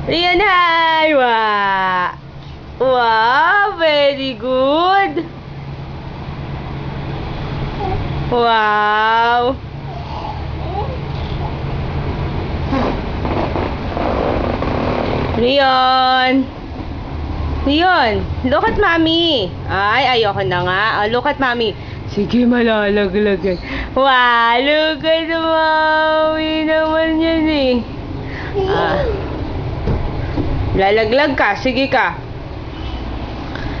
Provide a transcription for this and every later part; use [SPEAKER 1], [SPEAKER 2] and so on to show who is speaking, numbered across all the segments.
[SPEAKER 1] Rian, hi! Wow! Wow! Very good! Wow! Rion! Rion! Look at mommy! Ay, ayoko na nga. Look at mommy. Sige, malalaglag yan. Wow! Look at mommy naman yan eh. Lalaglag ka. Sige ka.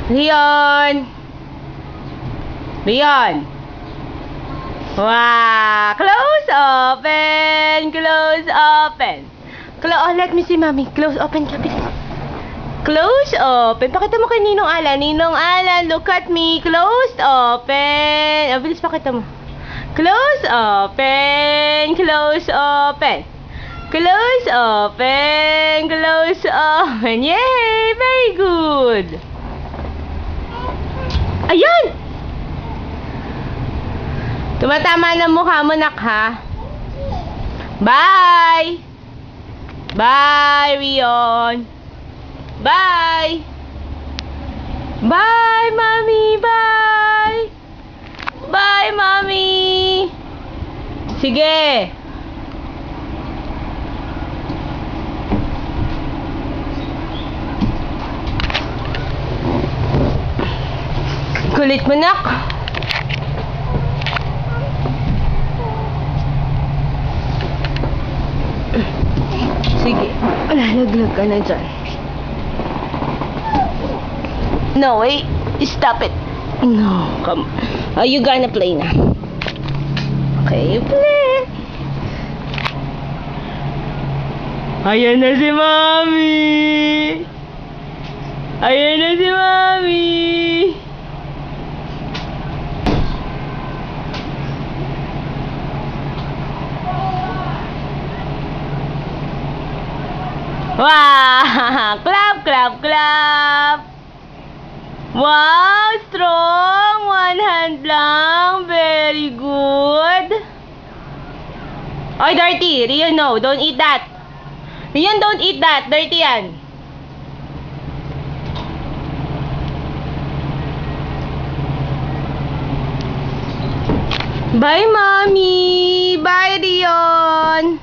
[SPEAKER 1] Rion! Rion! Wow! Close, open! Close, open! Let me see, mommy. Close, open ka, bilis. Close, open. Pakita mo kay Ninong Alan. Ninong Alan, look at me. Closed, open. Bilis, pakita mo. Close, open. Close, open. Close, open. Close, open. Yay! Very good. Ayan! Tumatama na mukha mo, nak, ha? Bye! Bye, Rion! Bye! Bye, mommy! Bye! Bye, mommy! Sige! Kulit mo, nak! Sige, lalaglag ka na dyan. No, wait. Stop it. No, come on. You gonna play na. Okay, you play. Ayan na si mommy. Ayan na si mommy. Wow! Clap, clap, clap! Wow! Strong! One hand lang. Very good. Oy, dirty! Rion, no. Don't eat that. Rion, don't eat that. Dirty yan. Bye, mommy! Bye, Rion!